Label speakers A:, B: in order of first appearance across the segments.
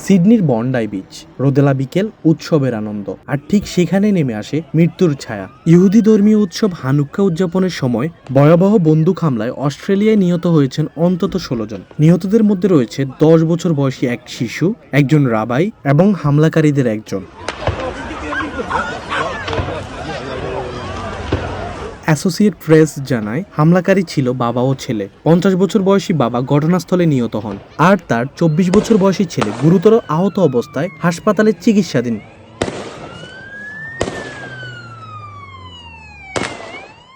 A: সিডনির Bondi beach, রোদেলা বিকেল, উৎসবের আনন্দ, আর ঠিক সেখানে নেমে আসে মৃত্যুর ছায়া। ইহুদি ধর্মীয় উৎসব হানুক্কা উদযাপনের সময় ভয়াবহ বন্দুক হামলায় অস্ট্রেলিয়ায় নিহত হয়েছেন অন্তত 16 জন। নিহতদের মধ্যে রয়েছে 10 বছর বয়সী এক শিশু, একজন রাবাই এবং হামলাকারীদের একজন। অ্যাসোসিয়েট প্রেস জানায় হামলাকারী ছিল বাবা ও ছেলে। 50 বছর বয়সী বাবা ঘটনাস্থলে নিহত হন, আর তার 24 বছর বয়সী ছেলে গুরুতর আহত অবস্থায় হাসপাতালে চিকিৎসাধীন।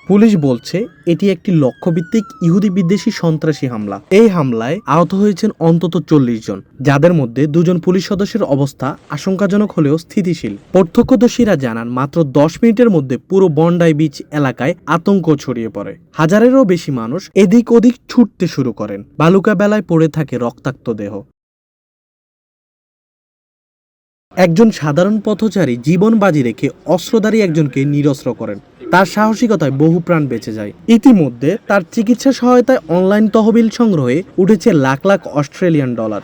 A: পুলিশ বলছে এটি একটি লক্ষ্যভিত্তিক ইহুদি বিদ্বেষী সন্ত্রাসী হামলা। এই হামলায় আহত হয়েছেন অন্তত 40 জন, যাদের মধ্যে 2 জন পুলিশ সদস্যের অবস্থা আশঙ্কাজনক হলেও স্থিতিশীল। প্রত্যক্ষদর্শীরা জানান মাত্র 10 মিনিটের মধ্যে পুরো বন্ডাই বিচ এলাকায় আতঙ্ক ছড়িয়ে পড়ে। হাজারেরও বেশি মানুষ এদিক ওদিক ছুটতে শুরু করেন। বালুকা বেলায় পড়ে থাকে রক্তাক্ত দেহ। একজন সাধারণ পথচারী জীবন বাজি রেখে অস্ত্রধারী একজনকে নিরস্ত্র করেন। তার সাহসিকতায় বহু প্রাণ বেঁচে যায়। ইতিমধ্যে তার চিকিৎসা সহায়তায় অনলাইন তহবিল সংগ্রহে উঠেছে লাখ লাখ অস্ট্রেলিয়ান ডলার।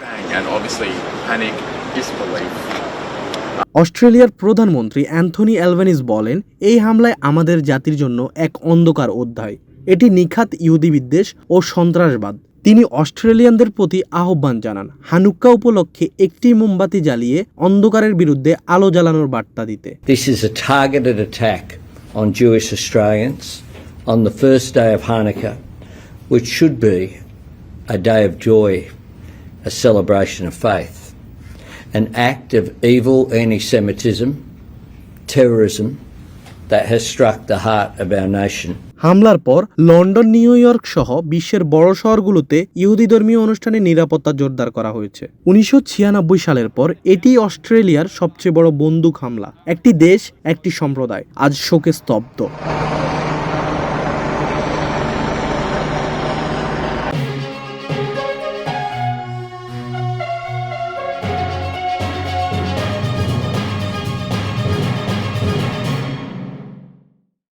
A: অস্ট্রেলিয়ার প্রধানমন্ত্রী অ্যান্থনি অ্যালবানিজ বলেন, এই হামলায় আমাদের জাতির জন্য এক অন্ধকার অধ্যায়। এটি নিখাত ইহুদি বিদ্বেষ ও সন্ত্রাসবাদ। তিনি অস্ট্রেলিয়ানদের প্রতি আহ্বান জানান হানুক্কা উপলক্ষে একটি মোমবাতি জ্বালিয়ে অন্ধকারের বিরুদ্ধে আলো জ্বালানোর বার্তা দিতে।
B: This is a targeted attack on Jewish Australians on the first day of Hanukkah, which should be a day of joy, a celebration of faith. An act of evil anti-Semitism, terrorism that has struck the heart of our nation.
A: হামলার পর London, new York সহ বিশ্বের বড় শহরগুলোতে ইহুদি ধর্মীয় অনুষ্ঠানে নিরাপত্তা জোরদার করা হয়েছে। 1996 সালের পর এটি অস্ট্রেলিয়ার সবচেয়ে বড় বন্দুক হামলা। একটি দেশ, একটি সম্প্রদায় আজ শোকে স্তব্ধ।